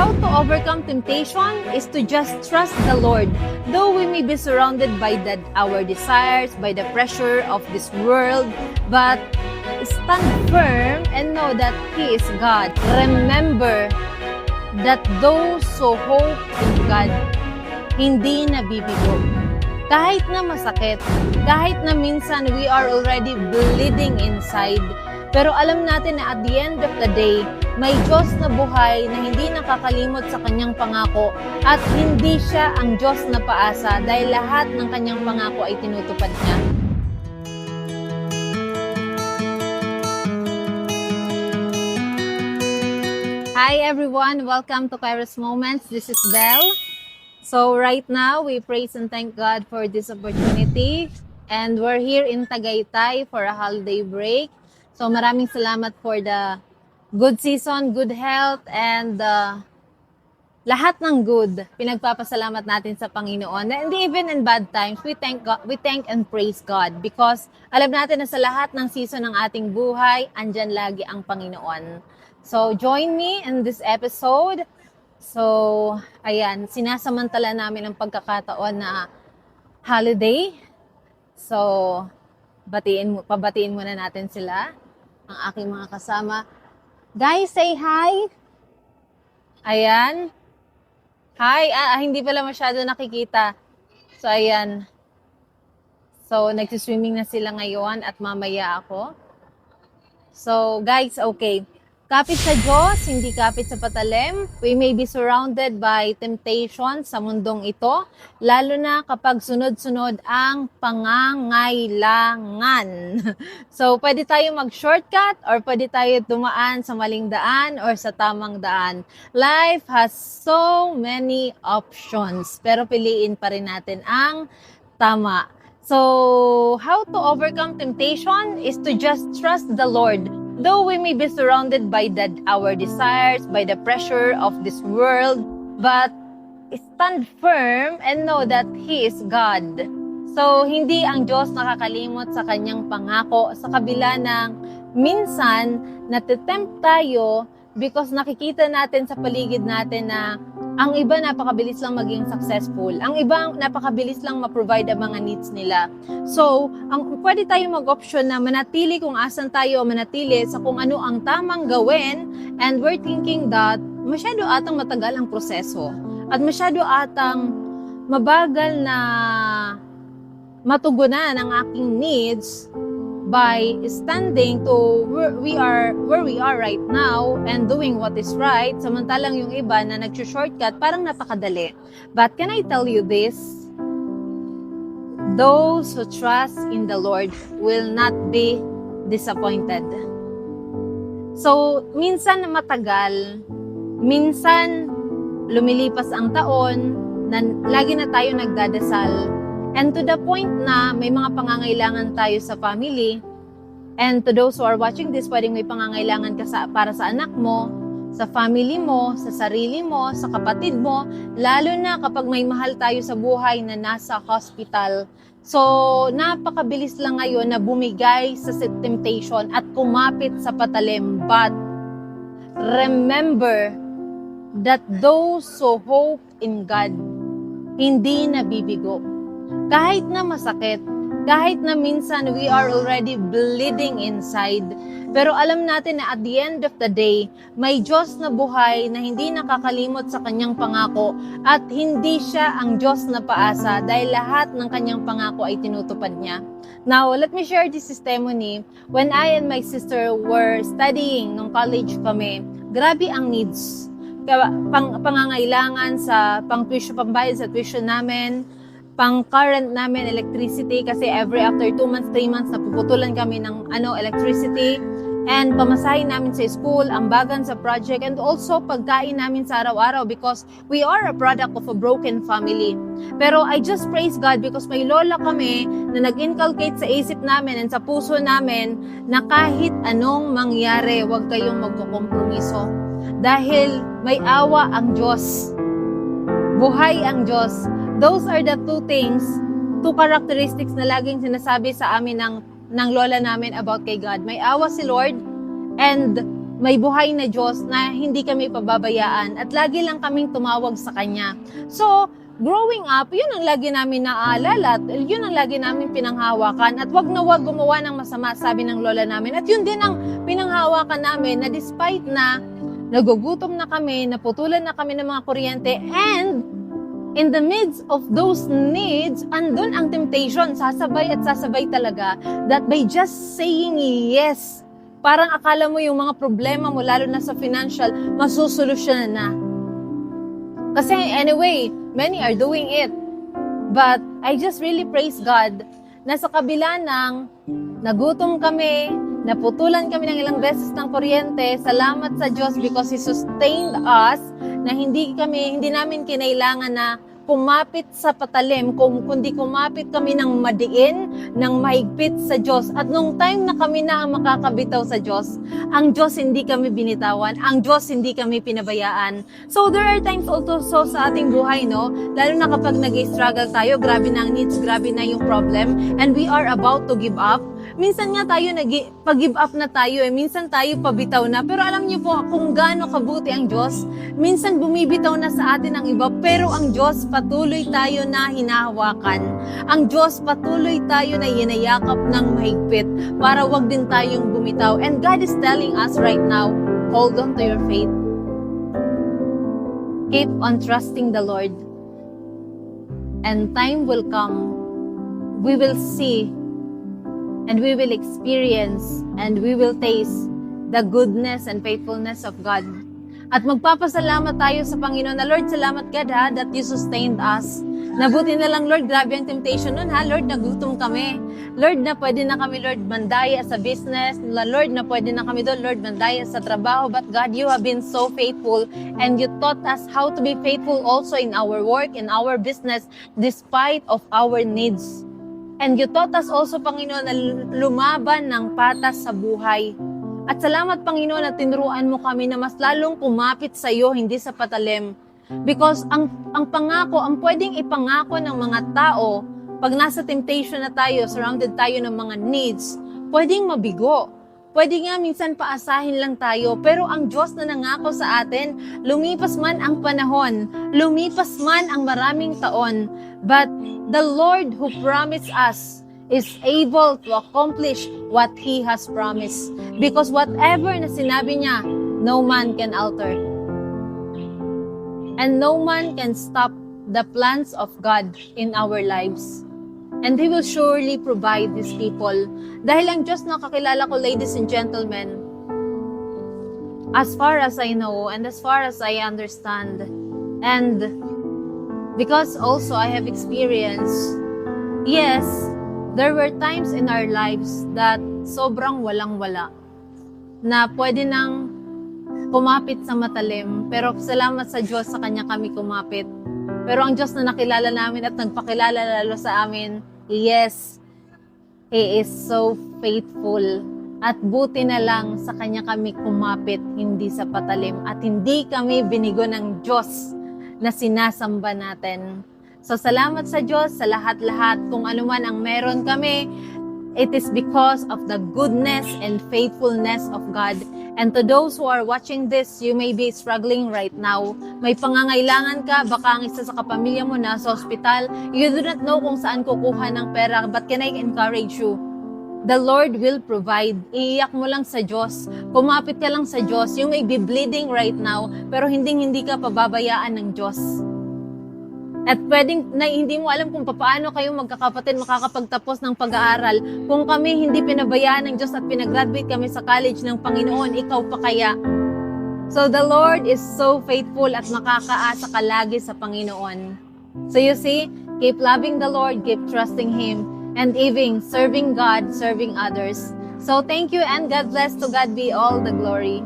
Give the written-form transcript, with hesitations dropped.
how to overcome temptation is to just trust the Lord. Though we may be surrounded by our desires, by the pressure of this world, but stand firm and know that He is God. Remember that those who hope in God, hindi nabibigo. Kahit na masakit, kahit na minsan we are already bleeding inside, pero alam natin na at the end of the day, may Diyos na buhay na hindi nakakalimot sa kanyang pangako at hindi siya ang Diyos na paasa dahil lahat ng kanyang pangako ay tinutupad niya. Hi everyone! Welcome to Kairos Moments. This is Belle. So right now, we praise and thank God for this opportunity. And we're here in Tagaytay for a holiday break. So maraming salamat for the good season, good health, and lahat ng good. Pinagpapasalamat natin sa Panginoon. And even in bad times, we thank God, we thank and praise God because alam natin na sa lahat ng season ng ating buhay, andyan lagi ang Panginoon. So join me in this episode. So, ayan, sinasamantala namin ang pagkakataon na holiday. So, pabatiin muna natin sila, ang aking mga kasama. Guys, say hi! Ayan. Hi! Hindi pala masyado nakikita. So, ayan. So, nagsiswimming na sila ngayon at mamaya ako. So, guys, okay. Kapit sa Diyos, hindi kapit sa patalim. We may be surrounded by temptation sa mundong ito, lalo na kapag sunod-sunod ang pangangailangan. So, pwede tayo mag-shortcut or pwede tayo dumaan sa maling daan or sa tamang daan. Life has so many options, pero piliin pa rin natin ang tama. So, how to overcome temptation is to just trust the Lord. Though we may be surrounded by our desires, by the pressure of this world, but stand firm and know that He is God. So, hindi ang Diyos nakakalimot sa kanyang pangako sa kabila ng minsan natitempt tayo because nakikita natin sa paligid natin na ang iba napakabilis lang maging successful. Ang iba napakabilis lang ma-provide ang mga needs nila. So, pwede tayo mag-option na manatili kung asan tayo manatili sa kung ano ang tamang gawin, and we're thinking that masyado atang matagal ang proseso at masyado atang mabagal na matugunan ang aking needs by standing to where we are right now and doing what is right, samantalang yung iba na nag-shortcut parang napakadali. But can I tell you this? Those who trust in the Lord will not be disappointed. So, minsan matagal, minsan lumilipas ang taon, na lagi na tayo nagdadasal. And to the point na may mga pangangailangan tayo sa family, and to those who are watching this, pwedeng may pangangailangan ka para sa anak mo, sa family mo, sa sarili mo, sa kapatid mo, lalo na kapag may mahal tayo sa buhay na nasa hospital. So, napakabilis lang ngayon na bumigay sa temptation at kumapit sa patalim. But remember that those who hope in God, hindi nabibigo. Kahit na masakit, kahit na minsan we are already bleeding inside, pero alam natin na at the end of the day, may Diyos na buhay na hindi nakakalimot sa kanyang pangako at hindi siya ang Diyos na paasa dahil lahat ng kanyang pangako ay tinutupad niya. Now, let me share this testimony. When I and my sister were studying nung college kami, grabe ang needs. Pangangailangan sa pambayad sa tuition namin, pang current namin, electricity, kasi every after 2 months, 3 months, napuputulan kami ng electricity, and pamasahin namin sa school, ambagan sa project, and also pagkain namin sa araw-araw because we are a product of a broken family. Pero I just praise God because may lola kami na nag-inculcate sa isip namin and sa puso namin na kahit anong mangyari, huwag kayong magkukompromiso. Dahil may awa ang Diyos. Buhay ang Diyos. Those are the two characteristics na laging sinasabi sa amin ng lola namin about kay God. May awa si Lord and may buhay na Diyos na hindi kami pababayaan at lagi lang kaming tumawag sa Kanya. So, growing up, yun ang lagi namin naaalala at yun ang lagi namin pinanghawakan at wag na wag gumawa ng masama, sabi ng lola namin. At yun din ang pinanghawakan namin na despite na nagugutom na kami, naputulan na kami ng mga kuryente, and in the midst of those needs, andun ang temptation, sasabay at sasabay talaga, that by just saying yes, parang akala mo yung mga problema mo, lalo na sa financial, masusolusyonan na. Kasi anyway, many are doing it. But I just really praise God na sa kabila ng nagutom kami, naputulan kami ng ilang beses ng kuryente, salamat sa Diyos because He sustained us na hindi namin kinailangan na kumapit sa patalim, kundi kumapit kami ng madiin, ng mahigpit sa Diyos. At nung time na kami na ang makakabitaw sa Diyos, ang Diyos hindi kami binitawan, ang Diyos hindi kami pinabayaan. So there are times also sa ating buhay, no? Lalo na kapag nag-struggle tayo, grabe na ang needs, grabe na yung problem, and we are about to give up. Minsan nga tayo pag-give up na tayo, minsan tayo pabitaw na. Pero alam niyo po kung gaano kabuti ang Diyos. Minsan bumibitaw na sa atin ang iba, pero ang Diyos patuloy tayo na hinahawakan. Ang Diyos patuloy tayo na hinayakap ng mahigpit para wag din tayong bumitaw. And God is telling us right now, hold on to your faith. Keep on trusting the Lord. And time will come. We will see and we will experience and we will taste the goodness and faithfulness of God. At magpapasalamat tayo sa Panginoon na, Lord, salamat God ha, that you sustained us. Nabuti na lang, Lord, grabe ang temptation nun ha. Lord, nagutom kami. Lord, na pwede na kami, Lord, mandaya sa business. Lord, na pwede na kami doon, Lord, mandaya sa trabaho. But God, you have been so faithful and you taught us how to be faithful also in our work, in our business, despite of our needs. And you taught us also, Panginoon, na lumaban ng patas sa buhay. At salamat, Panginoon, na tinuruan mo kami na mas lalong kumapit sa iyo, hindi sa patalim. Because ang pangako, ang pwedeng ipangako ng mga tao, pag nasa temptation na tayo, surrounded tayo ng mga needs, pwedeng mabigo. Pwede nga minsan paasahin lang tayo, pero ang Diyos na nangako sa atin, lumipas man ang panahon, lumipas man ang maraming taon, but the Lord who promised us is able to accomplish what He has promised. Because whatever na sinabi niya, no man can alter. And no man can stop the plans of God in our lives. And He will surely provide these people. Dahil ang Diyos na kakilala ko, ladies and gentlemen, as far as I know and as far as I understand, and because also I have experienced, yes, there were times in our lives that sobrang walang-wala, na pwede nang kumapit sa matalim, pero salamat sa Diyos, sa Kanya kami kumapit. Pero ang Diyos na nakilala namin at nagpakilala lalo sa amin, yes, He is so faithful. At buti na lang sa Kanya kami kumapit, hindi sa patalim. At hindi kami binigo ng Diyos na sinasamba natin. So salamat sa Diyos sa lahat-lahat. Kung ano man ang meron kami, it is because of the goodness and faithfulness of God. And to those who are watching this, you may be struggling right now. May pangangailangan ka, baka ang isa sa kapamilya mo na sa ospital. You do not know kung saan kukuha ng pera, but can I encourage you? The Lord will provide. Iiyak mo lang sa Diyos. Kumapit ka lang sa Diyos. You may be bleeding right now, pero hindi ka pababayaan ng Diyos. At pwedeng na hindi mo alam kung paano kayo magkakapatid makakapagtapos ng pag-aaral. Kung kami hindi pinabayaan ng Diyos at pinagraduate kami sa college ng Panginoon, ikaw pa kaya? So the Lord is so faithful at makakaasa ka lagi sa Panginoon. So you see, keep loving the Lord, keep trusting Him, and even serving God, serving others. So thank you and God bless. To God be all the glory.